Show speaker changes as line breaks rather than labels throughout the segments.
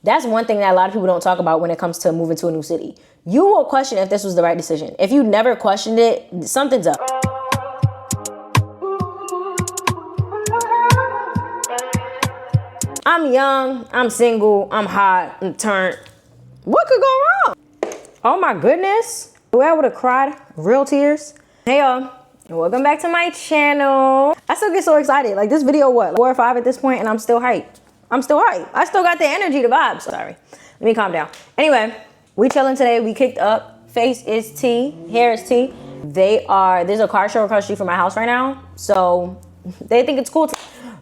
That's one thing that a lot of people don't talk about when it comes to moving to a new city. You will question if this was the right decision. If you never questioned it, something's up. I'm young, I'm single, I'm hot, I'm turned. What could go wrong? Oh my goodness. I would have cried real tears. Hey y'all, welcome back to my channel. I still get so excited. Like this video, what, 4 or 5 at this point, and I'm still hyped. I still got the energy, the vibes. Sorry, let me calm down. Anyway, we chilling today. We kicked up. Face is T, hair is T. There's a car show across the street from my house right now. So they think it's cool to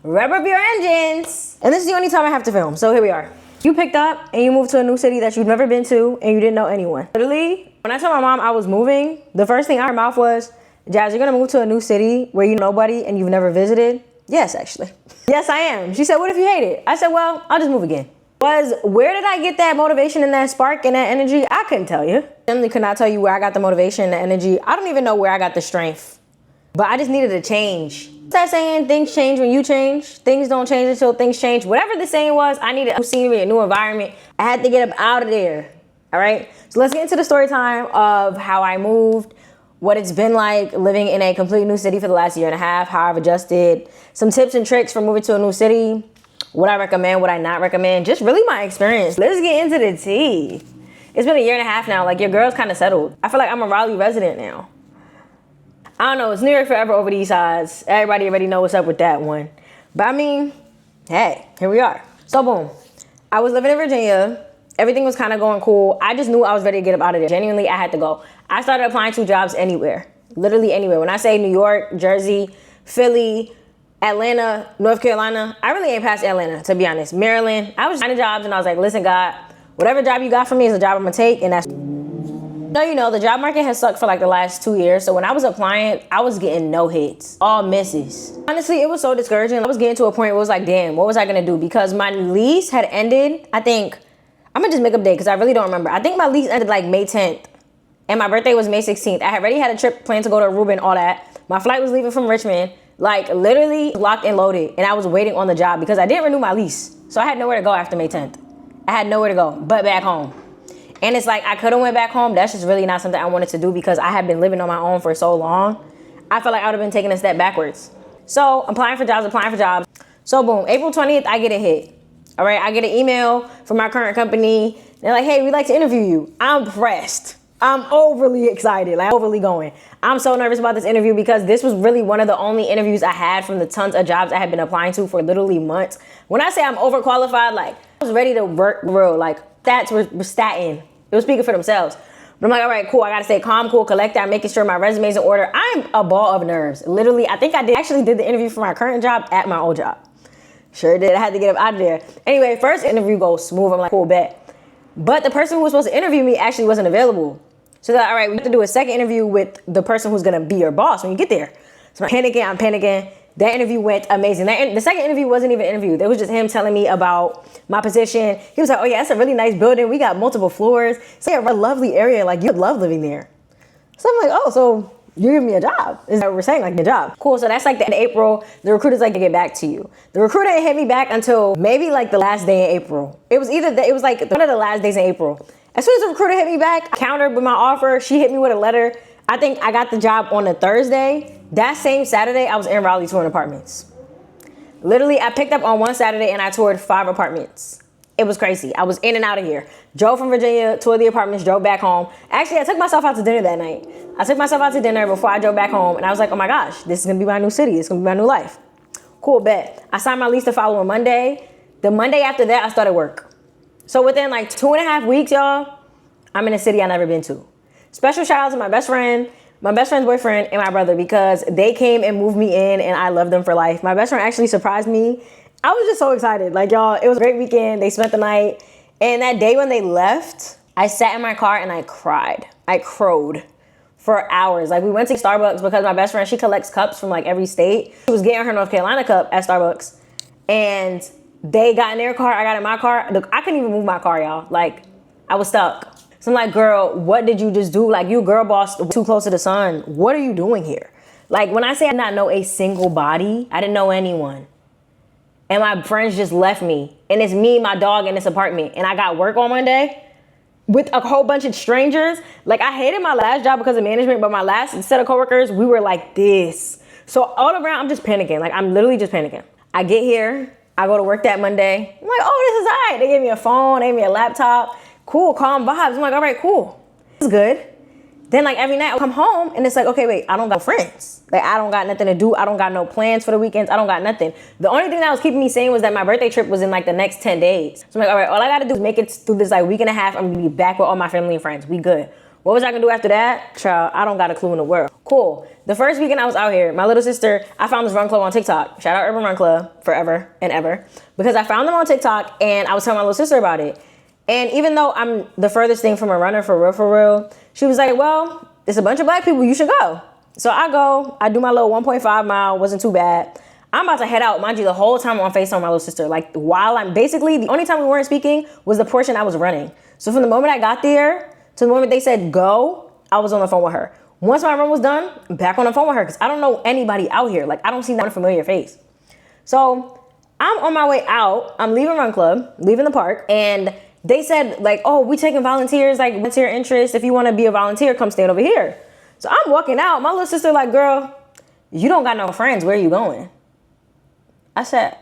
rev up your engines. And this is the only time I have to film. So here we are. You picked up and you moved to a new city that you've never been to and you didn't know anyone. Literally, when I told my mom I was moving, the first thing out of her mouth was, Jazz, you're gonna move to a new city where you know nobody and you've never visited? Yes, actually. Yes, I am. She said, what if you hate it? I said, well, I'll just move again. Where did I get that motivation and that spark and that energy? I couldn't tell you. I definitely could not tell you where I got the motivation and the energy. I don't even know where I got the strength. But I just needed a change. What's that saying? Things change when you change. Things don't change until things change. Whatever the saying was, I needed a new scenery, a new environment. I had to get up out of there. All right? So let's get into the story time of how I moved, what it's been like living in a completely new city for the last 1.5 years, how I've adjusted, some tips and tricks for moving to a new city, what I recommend, what I not recommend, just really my experience. Let's get into the tea. It's been 1.5 years now. Like, your girl's kind of settled. I feel like I'm a Raleigh resident now. I don't know. It's New York forever over these sides. Everybody already know what's up with that one. But I mean, hey, here we are. So boom, I was living in Virginia. Everything was kind of going cool. I just knew I was ready to get up out of there. Genuinely, I had to go. I started applying to jobs anywhere, literally anywhere. When I say New York, Jersey, Philly, Atlanta, North Carolina, I really ain't past Atlanta, to be honest. Maryland, I was finding jobs and I was like, listen, God, whatever job you got for me is the job I'm gonna take, and that's... So, you know, the job market has sucked for like the last 2 years. So when I was applying, I was getting no hits, all misses. Honestly, it was so discouraging. I was getting to a point where it was like, damn, what was I gonna do? Because my lease had ended, I think, I'm gonna just make up a date because I really don't remember. I think my lease ended like May 10th and my birthday was May 16th. I had already had a trip planned to go to Aruba and all that. My flight was leaving from Richmond, like literally locked and loaded. And I was waiting on the job because I didn't renew my lease. So I had nowhere to go after May 10th. I had nowhere to go but back home. And it's like, I could have went back home. That's just really not something I wanted to do because I had been living on my own for so long. I felt like I would have been taking a step backwards. So applying for jobs. So boom, April 20th, I get a hit. All right, I get an email from my current company. They're like, hey, we'd like to interview you. I'm pressed. I'm overly excited, like overly going. I'm so nervous about this interview because this was really one of the only interviews I had from the tons of jobs I had been applying to for literally months. When I say I'm overqualified, like I was ready to work real, like stats were statting. It was speaking for themselves. But I'm like, all right, cool. I gotta stay calm, cool, collected. I'm making sure my resume's in order. I'm a ball of nerves. Literally, I think I actually did the interview for my current job at my old job. Sure did. I had to get up out of there. Anyway, first interview goes smooth. I'm like, cool, bet. But the person who was supposed to interview me actually wasn't available. So they're like, all right, we have to do a second interview with the person who's gonna be your boss when you get there. So I'm panicking. That interview went amazing. The second interview wasn't even an interview. It was just him telling me about my position. He was like, oh yeah, it's a really nice building. We got multiple floors. It's like a lovely area. Like, you'd love living there. So I'm like, oh, so you're giving me a job. Is that what we're saying? Like, a job. Cool. So that's like the end of April. The recruiter's like to get back to you. The recruiter didn't hit me back until maybe like the last day in April. It was like one of the last days in April. As soon as the recruiter hit me back, I countered with my offer. She hit me with a letter. I think I got the job on a Thursday. That same Saturday, I was in Raleigh touring apartments. Literally, I picked up on one Saturday and I toured 5 apartments. It was crazy. I was in and out of here. Drove from Virginia, toured the apartments, drove back home. Actually, I took myself out to dinner that night. I took myself out to dinner before I drove back home. And I was like, oh my gosh, this is gonna be my new city. It's gonna be my new life. Cool, bet. I signed my lease the following Monday. The Monday after that, I started work. So within like 2.5 weeks, y'all, I'm in a city I've never been to. Special shout out to my best friend, my best friend's boyfriend, and my brother because they came and moved me in and I love them for life. My best friend actually surprised me. I was just so excited. Like, y'all, it was a great weekend. They spent the night. And that day when they left, I sat in my car and I cried. I crowed for hours. Like, we went to Starbucks because my best friend, she collects cups from like every state. She was getting her North Carolina cup at Starbucks. And they got in their car, I got in my car. Look, I couldn't even move my car, y'all. Like, I was stuck. So I'm like, girl, what did you just do? Like, you girl boss too close to the sun. What are you doing here? Like, when I say I did not know a single body, I didn't know anyone. and my friends just left me. And it's me, my dog in this apartment. And I got work on Monday with a whole bunch of strangers. Like, I hated my last job because of management, but my last set of coworkers, we were like this. So all around, I'm just panicking. Like, I'm literally just panicking. I get here, I go to work that Monday. I'm like, oh, this is all right. They gave me a phone, they gave me a laptop. Cool, calm vibes. I'm like, all right, cool. This is good. Then like every night I'll come home and it's like, okay, wait, I don't got friends. Like, I don't got nothing to do. I don't got no plans for the weekends. I don't got nothing. The only thing that was keeping me sane was that my birthday trip was in like the next 10 days. So I'm like, all right, all I gotta do is make it through this like week and a half. I'm gonna be back with all my family and friends. We good. What was I gonna do after that? Child, I don't got a clue in the world. Cool. The first weekend I was out here, my little sister, I found this run club on TikTok. Shout out Urban Run Club forever and ever. Because I found them on TikTok and I was telling my little sister about it. And even though I'm the furthest thing from a runner for real, she was like, well, it's a bunch of black people, you should go. So I go, I do my little 1.5 mile, wasn't too bad. I'm about to head out, mind you, the whole time I'm on FaceTime with my little sister. Like, while I'm basically, the only time we weren't speaking was the portion I was running. So from the moment I got there to the moment they said go, I was on the phone with her. Once my run was done, I'm back on the phone with her because I don't know anybody out here. Like, I don't see one familiar face. So I'm on my way out, I'm leaving Run Club, leaving the park, and they said like, oh, we taking volunteers, like volunteer interest. If you want to be a volunteer, come stand over here. So I'm walking out. My little sister like, girl, you don't got no friends. Where are you going? I said,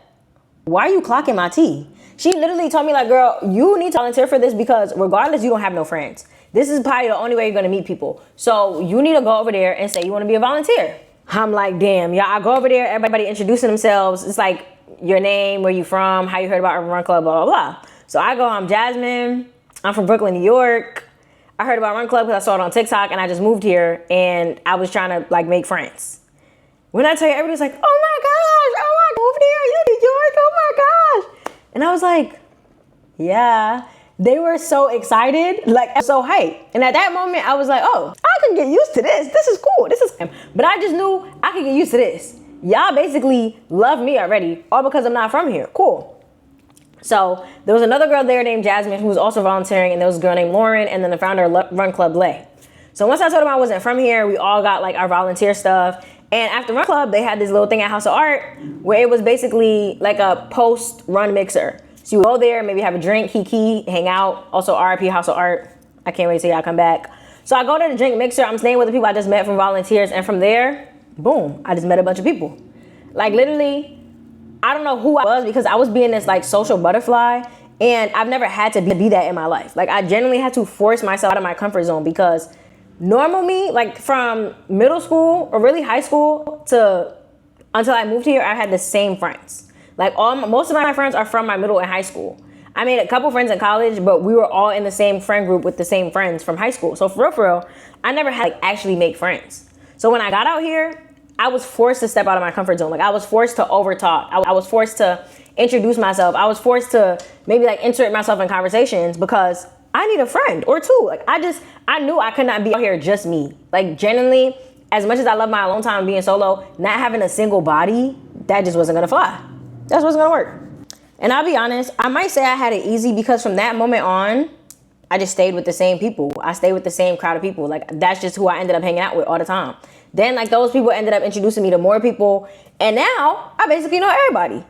why are you clocking my tea? She literally told me like, girl, you need to volunteer for this because regardless, you don't have no friends. This is probably the only way you're going to meet people. So you need to go over there and say you want to be a volunteer. I'm like, damn, yeah, I go over there. Everybody introducing themselves. It's like your name, where you from, how you heard about Urban Run Club, blah, blah, blah. So I go, I'm Jasmine. I'm from Brooklyn, New York. I heard about Run Club because I saw it on TikTok and I just moved here and I was trying to like make friends. When I tell you, everybody's like, oh my gosh, oh I moved here, you New York, oh my gosh. And I was like, yeah. They were so excited, like so hyped. And at that moment, I was like, oh, I can get used to this. This is cool, this is, but I just knew I could get used to this. Y'all basically love me already, all because I'm not from here, cool. So there was another girl there named Jasmine who was also volunteering, and there was a girl named Lauren, and then the founder of Run Club, Lay. So once I told them I wasn't from here, we all got like our volunteer stuff. And after Run Club, they had this little thing at House of Art where it was basically like a post-run mixer. So you go there, maybe have a drink, kiki, hang out. Also RIP House of Art. I can't wait to see y'all come back. So I go to the drink mixer. I'm staying with the people I just met from volunteers. And from there, boom, I just met a bunch of people. Like literally, I don't know who I was because I was being this like social butterfly, and I've never had to be that in my life. Like I genuinely had to force myself out of my comfort zone because normal me, like from middle school or really high school to until I moved here, I had the same friends. Like most of my friends are from my middle and high school. I made a couple friends in college, but we were all in the same friend group with the same friends from high school. So for real, I never had like actually make friends. So when I got out here, I was forced to step out of my comfort zone. Like I was forced to overtalk. I was forced to introduce myself. I was forced to maybe like insert myself in conversations because I need a friend or two. Like I knew I could not be out here just me. Like genuinely, as much as I love my alone time being solo, not having a single body, that just wasn't gonna fly. That wasn't gonna work. And I'll be honest, I might say I had it easy because from that moment on, I just stayed with the same people. I stayed with the same crowd of people. Like that's just who I ended up hanging out with all the time. Then like those people ended up introducing me to more people. And now I basically know everybody.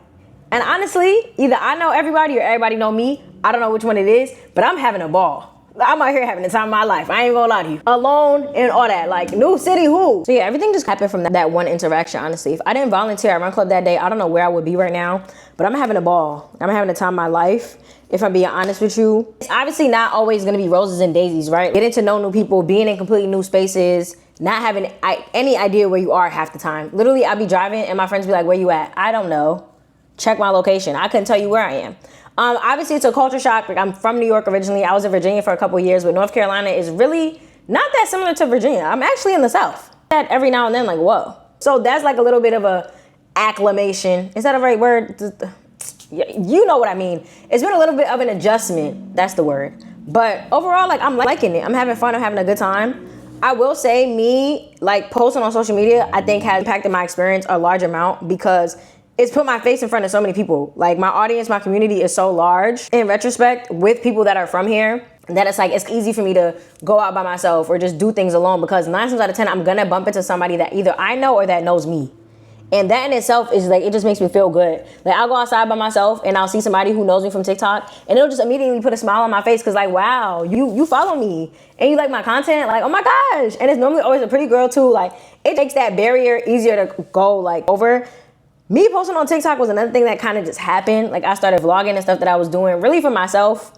And honestly, either I know everybody or everybody know me. I don't know which one it is, but I'm having a ball. I'm out here having the time of my life. I ain't gonna lie to you. Alone and all that, like new city, who? So yeah, everything just happened from that one interaction, honestly. If I didn't volunteer at Run Club that day, I don't know where I would be right now, but I'm having a ball. I'm having the time of my life. If I'm being honest with you, it's obviously not always gonna be roses and daisies, right? Getting to know new people, being in completely new spaces, not having any idea where you are half the time. Literally, I'll be driving and my friends be like, where you at? I don't know. Check my location. I couldn't tell you where I am. Obviously, it's a culture shock. Like, I'm from New York originally. I was in Virginia for a couple of years, but North Carolina is really not that similar to Virginia. I'm actually in the South. Every now and then, like, whoa. So that's like a little bit of a acclimation. Is that a right word? You know what I mean. It's been a little bit of an adjustment. That's the word. But overall, like, I'm liking it. I'm having fun. I'm having a good time. I will say me, like, posting on social media, I think has impacted my experience a large amount because it's put my face in front of so many people. Like my audience, my community is so large in retrospect with people that are from here that it's like, it's easy for me to go out by myself or just do things alone because 9 times out of 10, I'm gonna bump into somebody that either I know or that knows me. And that in itself is like, it just makes me feel good. Like I'll go outside by myself and I'll see somebody who knows me from TikTok and it'll just immediately put a smile on my face because like, wow, you follow me and you like my content. Like, oh my gosh. And it's normally always a pretty girl too. Like it makes that barrier easier to go like over. Me posting on TikTok was another thing that kind of just happened. Like I started vlogging and stuff that I was doing really for myself.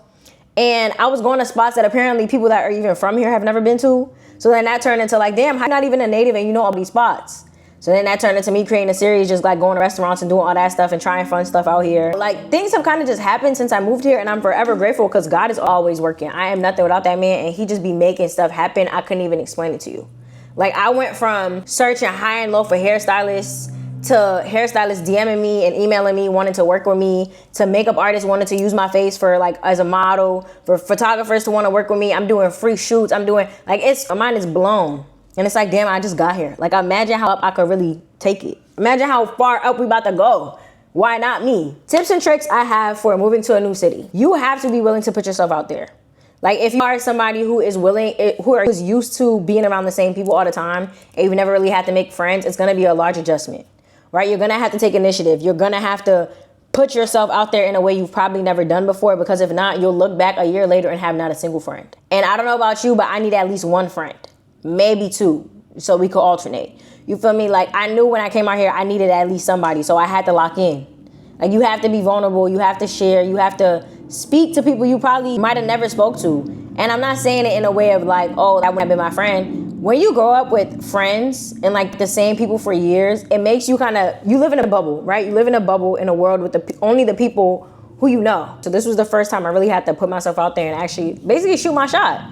And I was going to spots that apparently people that are even from here have never been to. So then that turned into like, damn, I'm not even a native and you know all these spots. So then that turned into me creating a series, just like going to restaurants and doing all that stuff and trying fun stuff out here. Like things have kind of just happened since I moved here and I'm forever grateful because God is always working. I am nothing without that man and he just be making stuff happen. I couldn't even explain it to you. Like I went from searching high and low for hairstylists to hairstylists DMing me and emailing me wanting to work with me, to makeup artists wanting to use my face for like as a model, for photographers to want to work with me. I'm doing free shoots. I'm doing like my mind is blown. And it's like, damn, I just got here. Like imagine how up I could really take it. Imagine how far up we about to go. Why not me? Tips and tricks I have for moving to a new city. You have to be willing to put yourself out there. Like if you are somebody who is willing, who is used to being around the same people all the time, and you've never really had to make friends, it's gonna be a large adjustment, right? You're gonna have to take initiative. You're gonna have to put yourself out there in a way you've probably never done before, because if not, you'll look back a year later and have not a single friend. And I don't know about you, but I need at least one friend, maybe two, so we could alternate. You feel me? Like I knew when I came out here, I needed at least somebody, so I had to lock in. Like you have to be vulnerable, you have to share, you have to speak to people you probably might have never spoke to. And I'm not saying it in a way of like, oh, that would have been my friend. When you grow up with friends and like the same people for years, it makes you you live in a bubble, right? You live in a bubble in a world with only the people who you know. So this was the first time I really had to put myself out there and actually basically shoot my shot.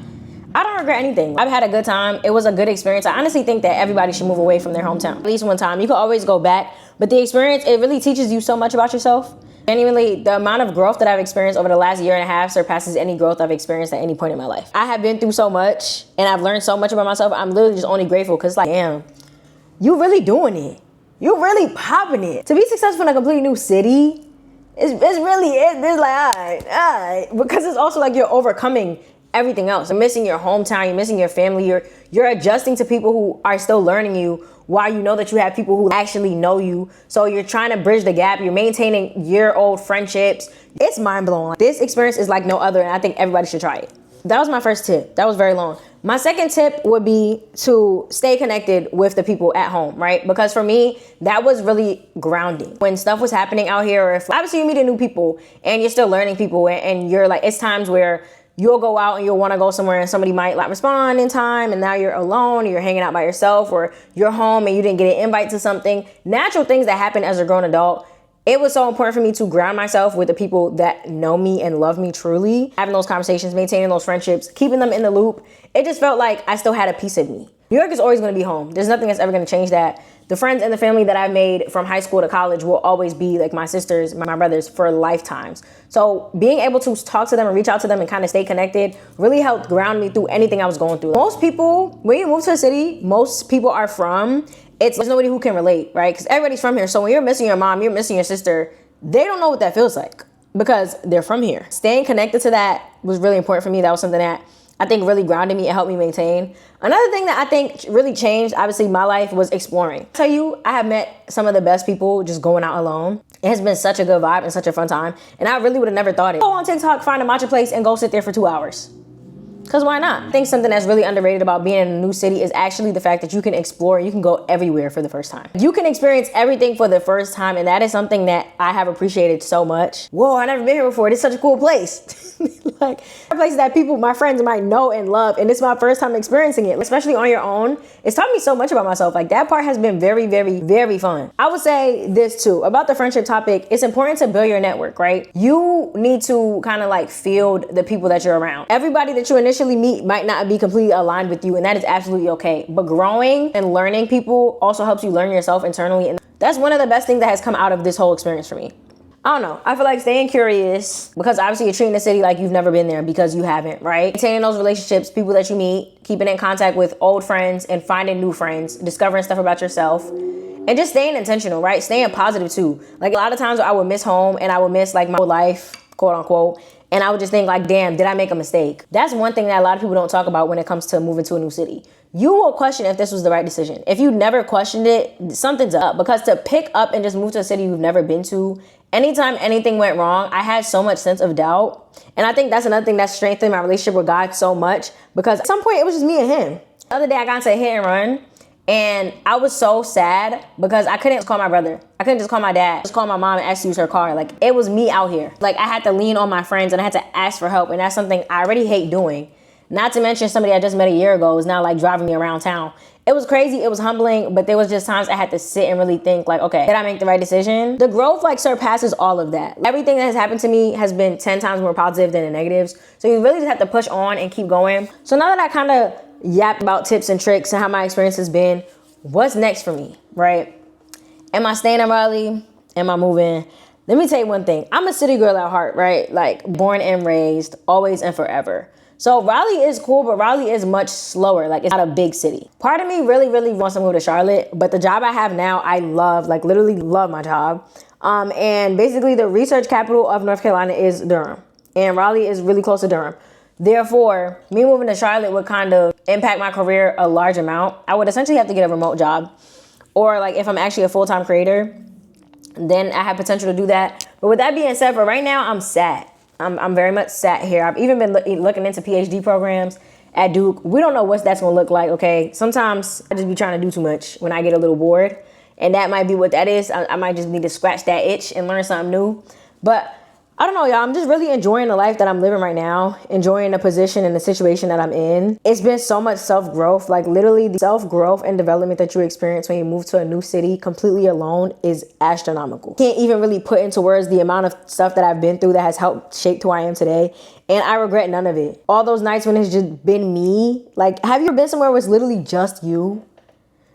I don't regret anything. I've had a good time. It was a good experience. I honestly think that everybody should move away from their hometown at least one time. You can always go back, but the experience, it really teaches you so much about yourself. Genuinely, the amount of growth that I've experienced over the last year and a half surpasses any growth I've experienced at any point in my life. I have been through so much and I've learned so much about myself. I'm literally just only grateful because like, damn, you really doing it. You really popping it. To be successful in a completely new city, it's like, all right. Because it's also like you're overcoming everything else. You're missing your hometown, you're missing your family, you're adjusting to people who are still learning you while you know that you have people who actually know you. So you're trying to bridge the gap, you're maintaining year-old friendships. It's mind-blowing. This experience is like no other, and I think everybody should try it. That was my first tip. That was very long. My second tip would be to stay connected with the people at home, right? Because for me, that was really grounding. When stuff was happening out here, or if obviously you're meeting new people and you're still learning people and you're like, it's times where you'll go out and you'll want to go somewhere and somebody might like respond in time and now you're alone or you're hanging out by yourself or you're home and you didn't get an invite to something. Natural things that happen as a grown adult. It was so important for me to ground myself with the people that know me and love me truly. Having those conversations, maintaining those friendships, keeping them in the loop. It just felt like I still had a piece of me. New York is always going to be home. There's nothing that's ever going to change that. The friends and the family that I've made from high school to college will always be like my sisters, my brothers for lifetimes. So being able to talk to them and reach out to them and kind of stay connected really helped ground me through anything I was going through. Most people, when you move to a city, most people are from, there's nobody who can relate, right? Because everybody's from here. So when you're missing your mom, you're missing your sister, they don't know what that feels like because they're from here. Staying connected to that was really important for me. That was something that I think really grounded me and helped me maintain. Another thing that I think really changed, obviously, my life was exploring. I tell you, I have met some of the best people just going out alone. It has been such a good vibe and such a fun time. And I really would have never thought it. Go on TikTok, find a matcha place and go sit there for 2 hours. Because why not? I think something that's really underrated about being in a new city is actually the fact that you can explore, you can go everywhere for the first time. You can experience everything for the first time, and that is something that I have appreciated so much. Whoa, I've never been here before. This is such a cool place. Like, a place that people, my friends might know and love, and it's my first time experiencing it, especially on your own. It's taught me so much about myself. Like, that part has been very, very, very fun. I would say this too, about the friendship topic, it's important to build your network, right? You need to kind of like field the people that you're around. Everybody that you initially meet might not be completely aligned with you, and that is absolutely okay. But growing and learning people also helps you learn yourself internally, and that's one of the best things that has come out of this whole experience for me. I don't know. I feel like staying curious, because obviously you're treating the city like you've never been there because you haven't, right? Maintaining those relationships, people that you meet, keeping in contact with old friends and finding new friends, discovering stuff about yourself, and just staying intentional, right? Staying positive too. Like a lot of times I would miss home and I would miss like my life, quote unquote. And I would just think like, damn, did I make a mistake? That's one thing that a lot of people don't talk about when it comes to moving to a new city. You will question if this was the right decision. If you never questioned it, something's up. Because to pick up and just move to a city you've never been to, anytime anything went wrong, I had so much sense of doubt. And I think that's another thing that strengthened my relationship with God so much, because at some point it was just me and him. The other day I got into a hit and run, and I was so sad because I couldn't call my brother. I couldn't just call my dad. Just call my mom and ask to use her car. Like, it was me out here. Like, I had to lean on my friends and I had to ask for help. And that's something I already hate doing. Not to mention somebody I just met a year ago is now like driving me around town. It was crazy. It was humbling, but there was just times I had to sit and really think like, okay, did I make the right decision? The growth like surpasses all of that. Everything that has happened to me has been 10 times more positive than the negatives. So you really just have to push on and keep going. So now that I kind of yapped about tips and tricks and how my experience has been, what's next for me, right? Am I staying in Raleigh? Am I moving? Let me tell you one thing. I'm a city girl at heart, right? Like, born and raised, always and forever. So Raleigh is cool, but Raleigh is much slower. Like, it's not a big city. Part of me really, really wants to move to Charlotte, but the job I have now, I love, like literally love my job. And basically the research capital of North Carolina is Durham, and Raleigh is really close to Durham. Therefore, me moving to Charlotte would kind of impact my career a large amount. I would essentially have to get a remote job, or like if I'm actually a full-time creator, then I have potential to do that. But with that being said, for right now, I'm sat. I'm very much sat here. I've even been looking into PhD programs at Duke. We don't know what that's gonna look like, okay? Sometimes I just be trying to do too much when I get a little bored, and that might be what that is. I might just need to scratch that itch and learn something new. But I don't know, y'all. I'm just really enjoying the life that I'm living right now, enjoying the position and the situation that I'm in. It's been so much self-growth, like literally the self-growth and development that you experience when you move to a new city completely alone is astronomical. Can't even really put into words the amount of stuff that I've been through that has helped shape who I am today. And I regret none of it. All those nights when it's just been me. Like, have you ever been somewhere where it's literally just you?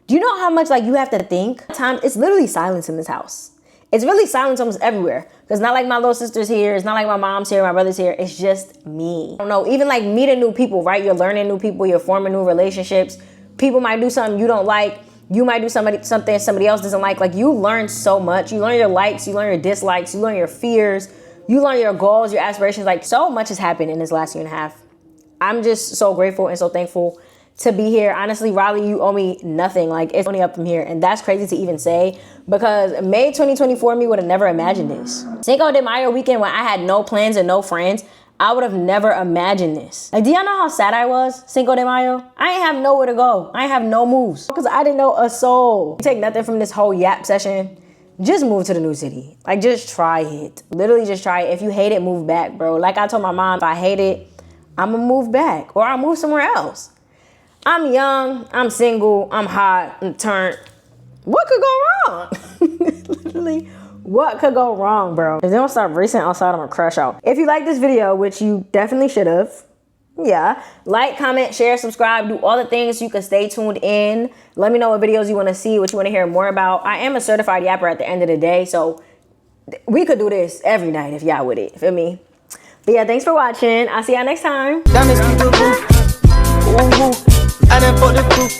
Do you know how much like you have to think? It's literally silence in this house. It's really silence almost everywhere. Because not like my little sister's here. It's not like my mom's here, my brother's here. It's just me. I don't know, even like meeting new people, right? You're learning new people. You're forming new relationships. People might do something you don't like. You might do something somebody else doesn't like. Like, you learn so much. You learn your likes. You learn your dislikes. You learn your fears. You learn your goals, your aspirations. Like, so much has happened in this last year and a half. I'm just so grateful and so thankful to be here. Honestly, Raleigh, you owe me nothing. Like, it's only up from here. And that's crazy to even say, because May 2024 me would have never imagined this. Cinco de Mayo weekend, when I had no plans and no friends, I would have never imagined this. Like, do y'all know how sad I was Cinco de Mayo? I ain't have nowhere to go. I ain't have no moves because I didn't know a soul. Take nothing from this whole yap session. Just move to the new city. Like, just try it. Literally just try it. If you hate it, move back, bro. Like I told my mom, if I hate it, I'm gonna move back, or I'll move somewhere else. I'm young, I'm single, I'm hot, I'm turned. What could go wrong? Literally, what could go wrong, bro? If they don't stop racing outside, I'm gonna crash out. If you like this video, which you definitely should have, yeah, like, comment, share, subscribe, do all the things so you can stay tuned in. Let me know what videos you wanna see, what you wanna hear more about. I am a certified yapper at the end of the day, so we could do this every night if y'all with it, feel me? But yeah, thanks for watching. I'll see y'all next time.
I done bought the coupe,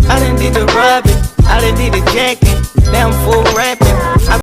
I done did the robbing, I done did the jacking, now I'm full